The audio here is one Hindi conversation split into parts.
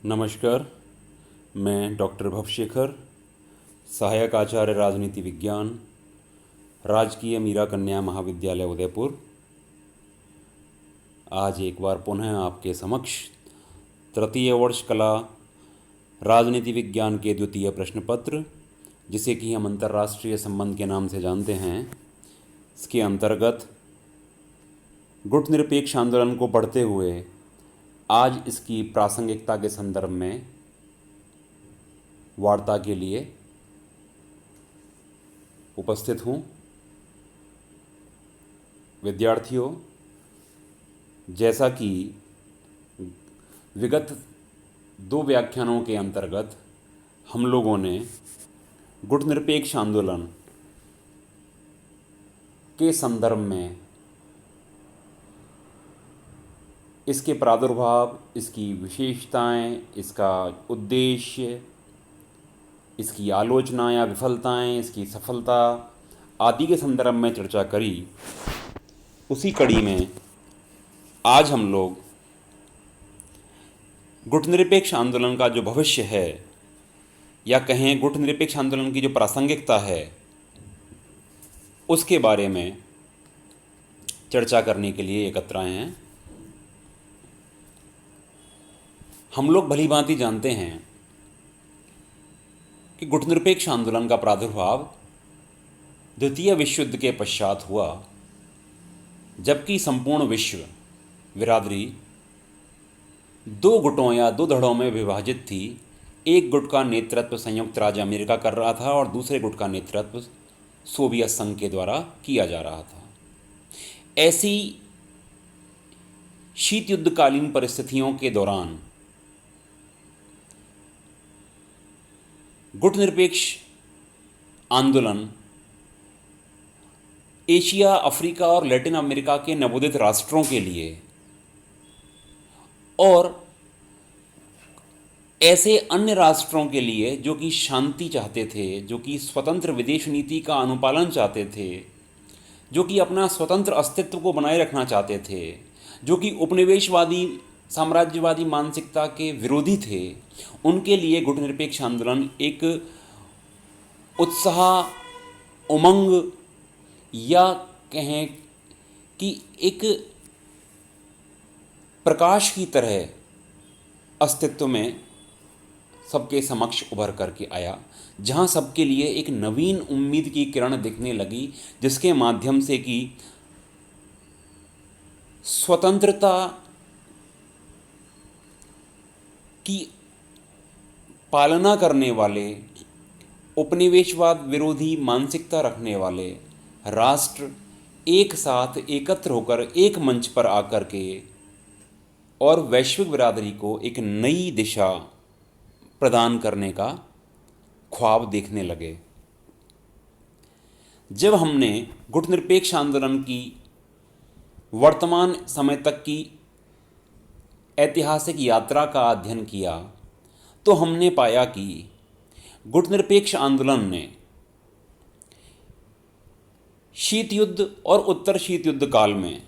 नमस्कार। मैं डॉक्टर भवशेखर, सहायक आचार्य राजनीति विज्ञान, राजकीय मीरा कन्या महाविद्यालय उदयपुर, आज एक बार पुनः आपके समक्ष तृतीय वर्ष कला राजनीति विज्ञान के द्वितीय प्रश्न पत्र, जिसे कि हम अंतर्राष्ट्रीय संबंध के नाम से जानते हैं, इसके अंतर्गत गुटनिरपेक्ष आंदोलन को पढ़ते हुए आज इसकी प्रासंगिकता के संदर्भ में वार्ता के लिए उपस्थित हूँ। विद्यार्थियों, जैसा कि विगत 2 व्याख्यानों के अंतर्गत हम लोगों ने गुटनिरपेक्ष आंदोलन के संदर्भ में इसके प्रादुर्भाव, इसकी विशेषताएं, इसका उद्देश्य, इसकी आलोचना या विफलताएं, इसकी सफलता आदि के संदर्भ में चर्चा करी। उसी कड़ी में आज हम लोग गुटनिरपेक्ष आंदोलन का जो भविष्य है, या कहें गुटनिरपेक्ष आंदोलन की जो प्रासंगिकता है, उसके बारे में चर्चा करने के लिए एकत्र आए हैं। हम लोग भलीभांति जानते हैं कि गुटनिरपेक्ष आंदोलन का प्रादुर्भाव द्वितीय विश्व युद्ध के पश्चात हुआ, जबकि संपूर्ण विश्व बिरादरी 2 गुटों या 2 धड़ों में विभाजित थी। एक गुट का नेतृत्व संयुक्त राज्य अमेरिका कर रहा था और दूसरे गुट का नेतृत्व सोवियत संघ के द्वारा किया जा रहा था। ऐसी शीत युद्धकालीन परिस्थितियों के दौरान गुटनिरपेक्ष आंदोलन एशिया, अफ्रीका और लैटिन अमेरिका के नवोदित राष्ट्रों के लिए और ऐसे अन्य राष्ट्रों के लिए जो कि शांति चाहते थे, जो कि स्वतंत्र विदेश नीति का अनुपालन चाहते थे, जो कि अपना स्वतंत्र अस्तित्व को बनाए रखना चाहते थे, जो कि उपनिवेशवादी साम्राज्यवादी मानसिकता के विरोधी थे, उनके लिए गुटनिरपेक्ष आंदोलन एक उत्साह, उमंग, या कहें कि एक प्रकाश की तरह अस्तित्व में सबके समक्ष उभर करके आया, जहां सबके लिए एक नवीन उम्मीद की किरण दिखने लगी, जिसके माध्यम से कि स्वतंत्रता की पालना करने वाले, उपनिवेशवाद विरोधी मानसिकता रखने वाले राष्ट्र एक साथ एकत्र होकर एक मंच पर आकर के और वैश्विक बिरादरी को एक नई दिशा प्रदान करने का ख्वाब देखने लगे। जब हमने गुटनिरपेक्ष आंदोलन की वर्तमान समय तक की ऐतिहासिक यात्रा का अध्ययन किया, तो हमने पाया कि गुटनिरपेक्ष आंदोलन ने शीत युद्ध और उत्तर शीत युद्ध काल में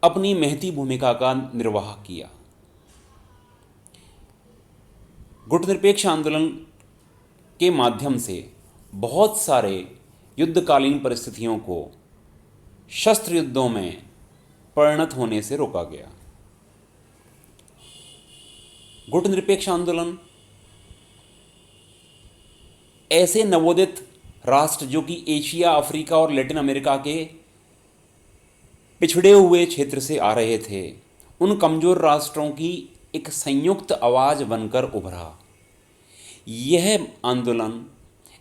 अपनी महती भूमिका का निर्वाह किया। गुटनिरपेक्ष आंदोलन के माध्यम से बहुत सारे युद्धकालीन परिस्थितियों को शस्त्र युद्धों में परिणत होने से रोका गया। गुटनिरपेक्ष आंदोलन ऐसे नवोदित राष्ट्र जो कि एशिया, अफ्रीका और लैटिन अमेरिका के पिछड़े हुए क्षेत्र से आ रहे थे, उन कमज़ोर राष्ट्रों की एक संयुक्त आवाज़ बनकर उभरा। यह आंदोलन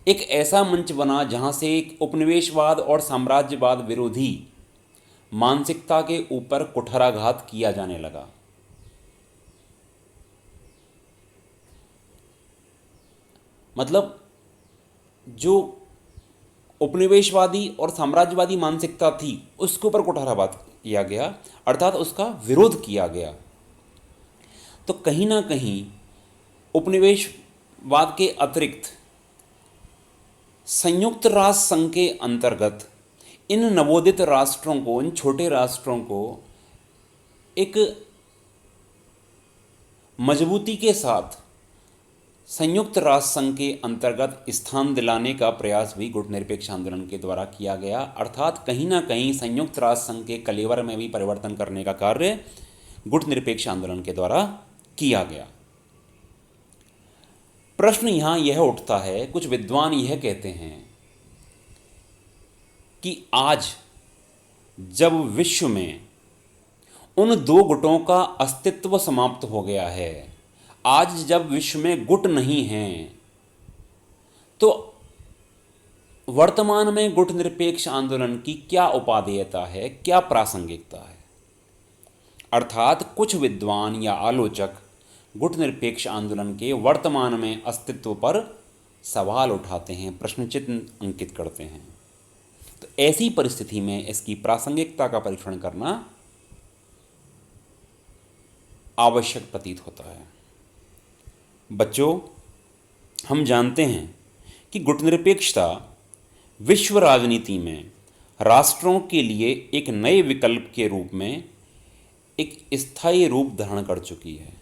एक ऐसा मंच बना जहां से एक उपनिवेशवाद और साम्राज्यवाद विरोधी मानसिकता के ऊपर कुठाराघात किया जाने लगा। मतलब जो उपनिवेशवादी और साम्राज्यवादी मानसिकता थी, उसके ऊपर कुठाराघात किया गया, अर्थात उसका विरोध किया गया। तो कहीं ना कहीं उपनिवेशवाद के अतिरिक्त संयुक्त राष्ट्र संघ के अंतर्गत इन नवोदित राष्ट्रों को, इन छोटे राष्ट्रों को एक मजबूती के साथ संयुक्त राष्ट्र संघ के अंतर्गत स्थान दिलाने का प्रयास भी गुटनिरपेक्ष आंदोलन के द्वारा किया गया, अर्थात कहीं ना कहीं संयुक्त राष्ट्र संघ के कलेवर में भी परिवर्तन करने का कार्य गुटनिरपेक्ष आंदोलन के द्वारा किया गया। प्रश्न यहाँ यह उठता है, कुछ विद्वान यह कहते हैं कि आज जब विश्व में उन दो गुटों का अस्तित्व समाप्त हो गया है, आज जब विश्व में गुट नहीं हैं, तो वर्तमान में गुटनिरपेक्ष आंदोलन की क्या उपादेयता है, क्या प्रासंगिकता है। अर्थात कुछ विद्वान या आलोचक गुटनिरपेक्ष आंदोलन के वर्तमान में अस्तित्व पर सवाल उठाते हैं, प्रश्न चिन्ह अंकित करते हैं। तो ऐसी परिस्थिति में इसकी प्रासंगिकता का परीक्षण करना आवश्यक प्रतीत होता है। बच्चों, हम जानते हैं कि गुटनिरपेक्षता विश्व राजनीति में राष्ट्रों के लिए एक नए विकल्प के रूप में एक स्थायी रूप धारण कर चुकी है।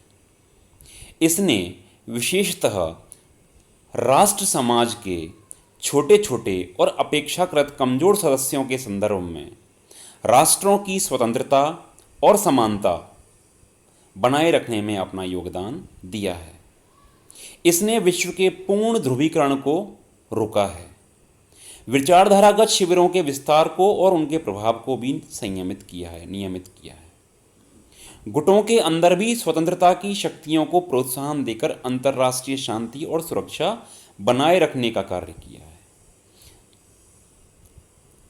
इसने विशेषतः राष्ट्र समाज के छोटे छोटे और अपेक्षाकृत कमजोर सदस्यों के संदर्भ में राष्ट्रों की स्वतंत्रता और समानता बनाए रखने में अपना योगदान दिया है। इसने विश्व के पूर्ण ध्रुवीकरण को रोका है, विचारधारागत शिविरों के विस्तार को और उनके प्रभाव को भी संयमित किया है, नियमित किया है। गुटों के अंदर भी स्वतंत्रता की शक्तियों को प्रोत्साहन देकर अंतर्राष्ट्रीय शांति और सुरक्षा बनाए रखने का कार्य किया है।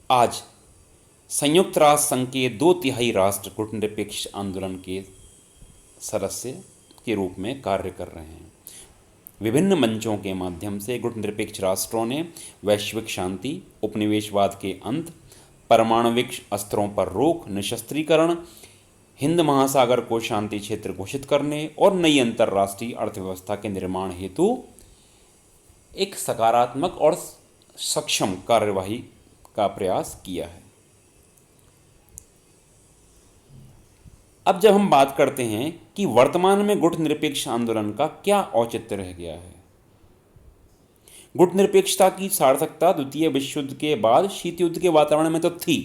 आज संयुक्त राष्ट्र संघ के 2/3 राष्ट्र गुटनिरपेक्ष आंदोलन के सदस्य के रूप में कार्य कर रहे हैं। विभिन्न मंचों के माध्यम से गुटनिरपेक्ष राष्ट्रों ने वैश्विक शांति, उपनिवेशवाद के अंत, परमाणविक अस्त्रों पर रोक, निशस्त्रीकरण, हिंद महासागर को शांति क्षेत्र घोषित करने और नई अंतर्राष्ट्रीय अर्थव्यवस्था के निर्माण हेतु एक सकारात्मक और सक्षम कार्यवाही का प्रयास किया है। अब जब हम बात करते हैं कि वर्तमान में गुटनिरपेक्ष आंदोलन का क्या औचित्य रह गया है, गुटनिरपेक्षता की सार्थकता द्वितीय विश्व युद्ध के बाद शीत युद्ध के वातावरण में तो थी,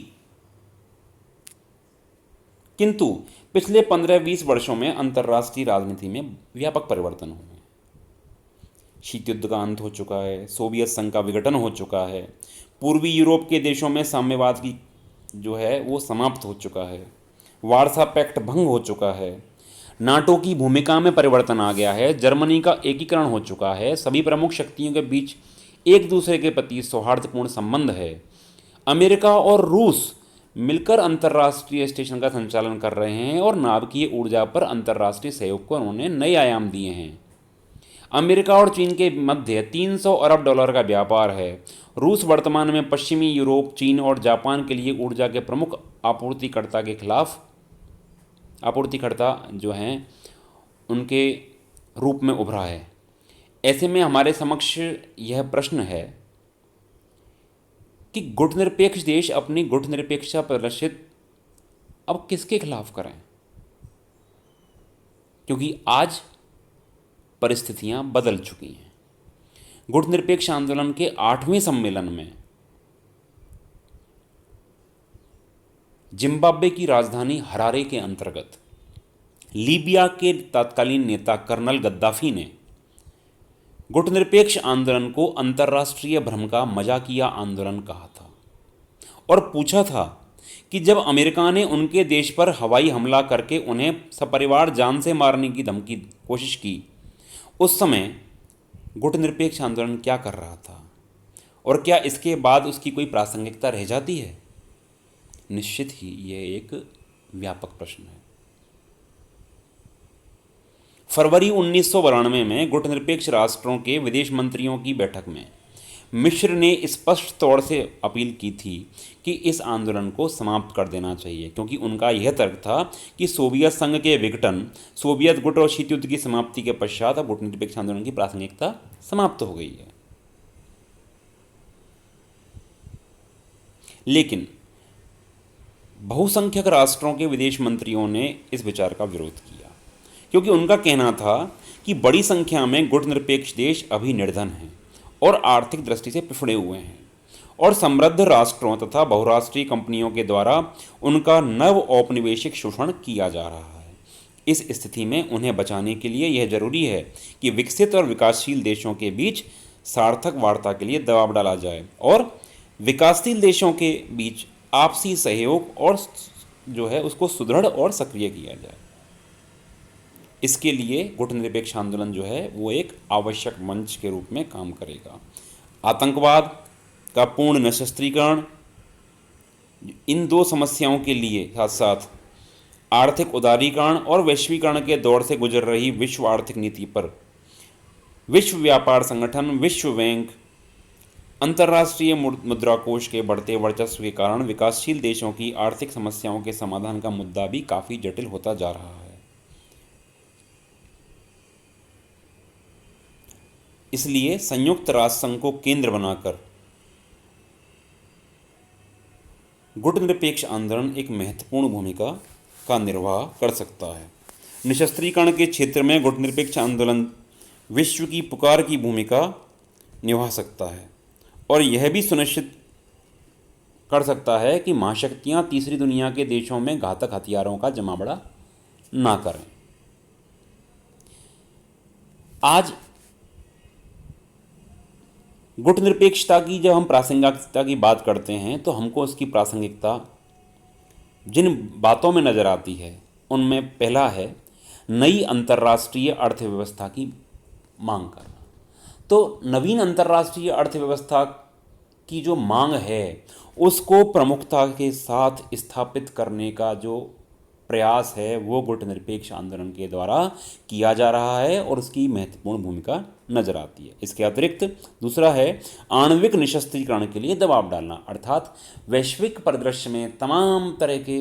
किंतु पिछले 15-20 वर्षों में अंतर्राष्ट्रीय राजनीति में व्यापक परिवर्तन हुए। शीत युद्ध का अंत हो चुका है, सोवियत संघ का विघटन हो चुका है, पूर्वी यूरोप के देशों में साम्यवाद की जो है वो समाप्त हो चुका है, वार्सा पैक्ट भंग हो चुका है, नाटो की भूमिका में परिवर्तन आ गया है, जर्मनी का एकीकरण हो चुका है, सभी प्रमुख शक्तियों के बीच एक दूसरे के प्रति सौहार्दपूर्ण संबंध है, अमेरिका और रूस मिलकर अंतर्राष्ट्रीय स्टेशन का संचालन कर रहे हैं और नाभिकीय ऊर्जा पर अंतर्राष्ट्रीय सहयोग को उन्होंने नए आयाम दिए हैं। अमेरिका और चीन के मध्य 300 अरब डॉलर का व्यापार है। रूस वर्तमान में पश्चिमी यूरोप, चीन और जापान के लिए ऊर्जा के प्रमुख आपूर्तिकर्ता जो हैं उनके रूप में उभरा है। ऐसे में हमारे समक्ष यह प्रश्न है कि गुटनिरपेक्ष देश अपनी गुटनिरपेक्षता प्रदर्शित अब किसके खिलाफ करें, क्योंकि आज परिस्थितियां बदल चुकी हैं। गुटनिरपेक्ष आंदोलन के 8वें सम्मेलन में जिम्बाब्वे की राजधानी हरारे के अंतर्गत लीबिया के तत्कालीन नेता कर्नल गद्दाफी ने गुटनिरपेक्ष आंदोलन को अंतर्राष्ट्रीय भ्रम का मजाकिया आंदोलन कहा था और पूछा था कि जब अमेरिका ने उनके देश पर हवाई हमला करके उन्हें सपरिवार जान से मारने की धमकी कोशिश की, उस समय गुटनिरपेक्ष आंदोलन क्या कर रहा था और क्या इसके बाद उसकी कोई प्रासंगिकता रह जाती है? निश्चित ही यह एक व्यापक प्रश्न है। फरवरी 1992 में गुटनिरपेक्ष राष्ट्रों के विदेश मंत्रियों की बैठक में मिस्र ने स्पष्ट तौर से अपील की थी कि इस आंदोलन को समाप्त कर देना चाहिए, क्योंकि उनका यह तर्क था कि सोवियत संघ के विघटन, सोवियत गुट और शीत युद्ध की समाप्ति के पश्चात अब गुटनिरपेक्ष आंदोलन की प्रासंगिकता समाप्त हो गई है। लेकिन बहुसंख्यक राष्ट्रों के विदेश मंत्रियों ने इस विचार का विरोध किया, क्योंकि उनका कहना था कि बड़ी संख्या में गुटनिरपेक्ष देश अभी निर्धन हैं और आर्थिक दृष्टि से पिछड़े हुए हैं और समृद्ध राष्ट्रों तथा बहुराष्ट्रीय कंपनियों के द्वारा उनका नव औपनिवेशिक शोषण किया जा रहा है। इस स्थिति में उन्हें बचाने के लिए यह जरूरी है कि विकसित और विकासशील देशों के बीच सार्थक वार्ता के लिए दबाव डाला जाए और विकासशील देशों के बीच आपसी सहयोग और जो है उसको सुदृढ़ और सक्रिय किया जाए। इसके लिए गुटनिरपेक्ष आंदोलन जो है वो एक आवश्यक मंच के रूप में काम करेगा। आतंकवाद का पूर्ण निशस्त्रीकरण, इन दो समस्याओं के लिए साथ साथ आर्थिक उदारीकरण और वैश्वीकरण के दौर से गुजर रही विश्व आर्थिक नीति पर विश्व व्यापार संगठन, विश्व बैंक, अंतर्राष्ट्रीय मुद्रा कोष के बढ़ते वर्चस्व के कारण विकासशील देशों की आर्थिक समस्याओं के समाधान का मुद्दा भी काफ़ी जटिल होता जा रहा है। इसलिए संयुक्त राष्ट्र संघ को केंद्र बनाकर गुटनिरपेक्ष आंदोलन एक महत्वपूर्ण भूमिका का निर्वाह कर सकता है। निशस्त्रीकरण के क्षेत्र में गुटनिरपेक्ष आंदोलन विश्व की पुकार की भूमिका निभा सकता है और यह भी सुनिश्चित कर सकता है कि महाशक्तियां तीसरी दुनिया के देशों में घातक हथियारों का जमावड़ा ना करें। आज गुटनिरपेक्षता की जब हम प्रासंगिकता की बात करते हैं तो हमको उसकी प्रासंगिकता जिन बातों में नज़र आती है उनमें पहला है नई अंतर्राष्ट्रीय अर्थव्यवस्था की मांग करना। तो नवीन अंतर्राष्ट्रीय अर्थव्यवस्था की जो मांग है उसको प्रमुखता के साथ स्थापित करने का जो प्रयास है वो गुटनिरपेक्ष आंदोलन के द्वारा किया जा रहा है और उसकी महत्वपूर्ण भूमिका नजर आती है। इसके अतिरिक्त दूसरा है आणविक निशस्त्रीकरण के लिए दबाव डालना, अर्थात वैश्विक परिदृश्य में तमाम तरह के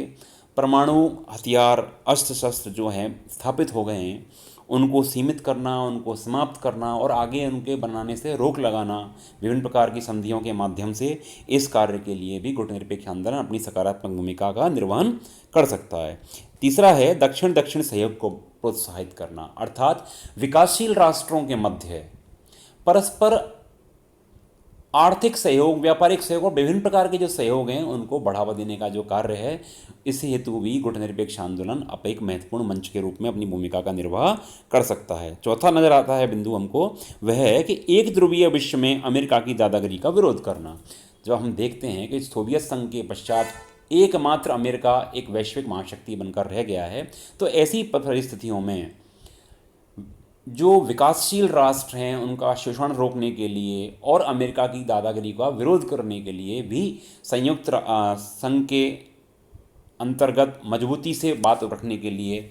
परमाणु हथियार, अस्त्र शस्त्र जो हैं स्थापित हो गए हैं उनको सीमित करना, उनको समाप्त करना और आगे उनके बनाने से रोक लगाना विभिन्न प्रकार की संधियों के माध्यम से, इस कार्य के लिए भी गुटनिरपेक्ष आंदोलन अपनी सकारात्मक भूमिका का निर्वहन कर सकता है। तीसरा है दक्षिण दक्षिण सहयोग को प्रोत्साहित करना, अर्थात विकासशील राष्ट्रों के मध्य परस्पर आर्थिक सहयोग, व्यापारिक सहयोग और विभिन्न प्रकार के जो सहयोग हैं उनको बढ़ावा देने का जो कार्य है, इस हेतु भी गुटनिरपेक्ष आंदोलन अब एक महत्वपूर्ण मंच के रूप में अपनी भूमिका का निर्वाह कर सकता है। चौथा नजर आता है बिंदु हमको, वह है कि एक ध्रुवीय विश्व में अमेरिका की दादागिरी का विरोध करना। जब हम देखते हैं कि सोवियत संघ के पश्चात एकमात्र अमेरिका एक वैश्विक महाशक्ति बनकर रह गया है, तो ऐसी परिस्थितियों में जो विकासशील राष्ट्र हैं उनका शोषण रोकने के लिए और अमेरिका की दादागिरी का विरोध करने के लिए भी संयुक्त संघ के अंतर्गत मजबूती से बात रखने के लिए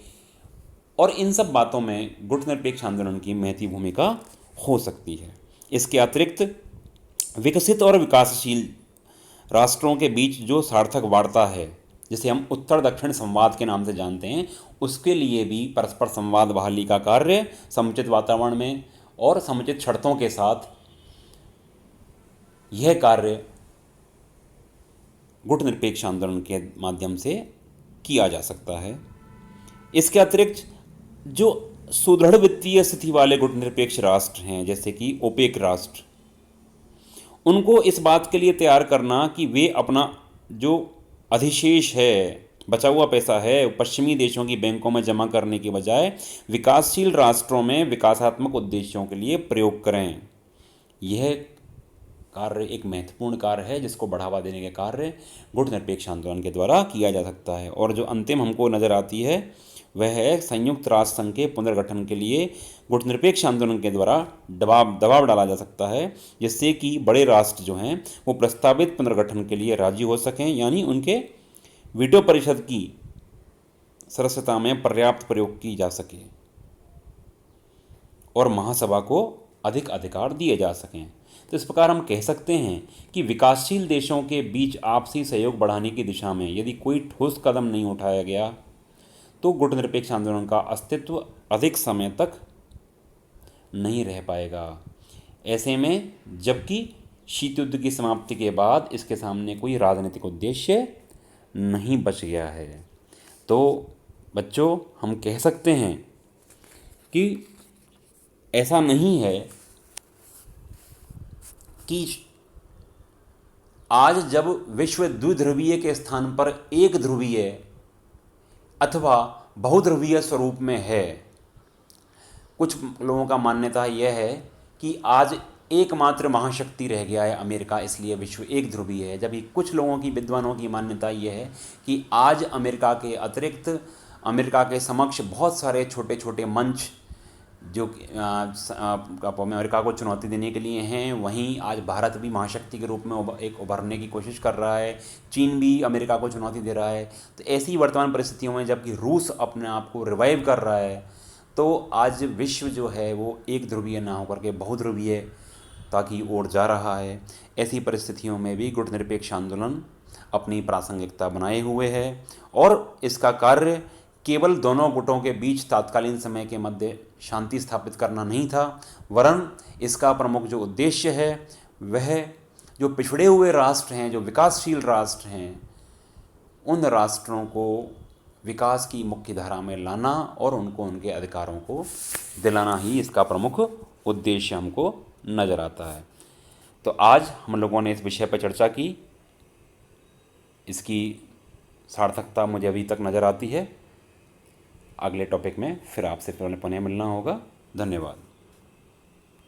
और इन सब बातों में गुटनिरपेक्ष आंदोलन की महती भूमिका हो सकती है। इसके अतिरिक्त विकसित और विकासशील राष्ट्रों के बीच जो सार्थक वार्ता है, जिसे हम उत्तर दक्षिण संवाद के नाम से जानते हैं, उसके लिए भी परस्पर संवाद बहाली का कार्य समुचित वातावरण में और समुचित शर्तों के साथ यह कार्य गुटनिरपेक्ष आंदोलन के माध्यम से किया जा सकता है। इसके अतिरिक्त जो सुदृढ़ वित्तीय स्थिति वाले गुटनिरपेक्ष राष्ट्र हैं, जैसे कि ओपेक राष्ट्र, उनको इस बात के लिए तैयार करना कि वे अपना जो अधिशेष है, बचा हुआ पैसा है, पश्चिमी देशों की बैंकों में जमा करने के बजाय विकासशील राष्ट्रों में विकासात्मक उद्देश्यों के लिए प्रयोग करें। यह कार्य एक महत्वपूर्ण कार्य है जिसको बढ़ावा देने के कार्य गुटनिरपेक्ष आंदोलन के द्वारा किया जा सकता है। और जो अंतिम हमको नज़र आती है वह है संयुक्त राष्ट्र संघ के पुनर्गठन के लिए गुटनिरपेक्ष आंदोलन के द्वारा दबाव डाला जा सकता है, जिससे कि बड़े राष्ट्र जो हैं वो प्रस्तावित पुनर्गठन के लिए राजी हो सकें, यानी उनके वीटो परिषद की सदस्यता में पर्याप्त प्रयोग की जा सके और महासभा को अधिक अधिकार दिए जा सकें। तो इस प्रकार हम कह सकते हैं कि विकासशील देशों के बीच आपसी सहयोग बढ़ाने की दिशा में यदि कोई ठोस कदम नहीं उठाया गया तो गुटनिरपेक्ष आंदोलन का अस्तित्व अधिक समय तक नहीं रह पाएगा। ऐसे में जबकि शीत युद्ध की समाप्ति के बाद इसके सामने कोई राजनीतिक उद्देश्य नहीं बच गया है, तो बच्चों हम कह सकते हैं कि ऐसा नहीं है कि आज जब विश्व द्विध्रुवीय के स्थान पर एक ध्रुवीय अथवा बहुध्रुवीय स्वरूप में है। कुछ लोगों का मान्यता यह है कि आज एकमात्र महाशक्ति रह गया है अमेरिका, इसलिए विश्व एक ध्रुवीय है। जबकि कुछ लोगों की, विद्वानों की मान्यता यह है कि आज अमेरिका के अतिरिक्त अमेरिका के समक्ष बहुत सारे छोटे छोटे मंच जो अमेरिका को चुनौती देने के लिए हैं। वहीं आज भारत भी महाशक्ति के रूप में उभरने की कोशिश कर रहा है। चीन भी अमेरिका को चुनौती दे रहा है। तो ऐसी वर्तमान परिस्थितियों में जबकि रूस अपने आप को रिवाइव कर रहा है, तो आज विश्व जो है वो एक ध्रुवीय ना होकर के बहुध्रुवीयता की ओर जा रहा है। ऐसी परिस्थितियों में भी गुटनिरपेक्ष आंदोलन अपनी प्रासंगिकता बनाए हुए है और इसका कार्य केवल दोनों गुटों के बीच तात्कालीन समय के मध्य शांति स्थापित करना नहीं था, वरन इसका प्रमुख जो उद्देश्य है वह जो पिछड़े हुए राष्ट्र हैं, जो विकासशील राष्ट्र हैं, उन राष्ट्रों को विकास की मुख्य धारा में लाना और उनको उनके अधिकारों को दिलाना ही इसका प्रमुख उद्देश्य हमको नज़र आता है। तो आज हम लोगों ने इस विषय पर चर्चा की। इसकी सार्थकता मुझे अभी तक नज़र आती है। अगले टॉपिक में फिर आपसे पुनः मिलना होगा। धन्यवाद।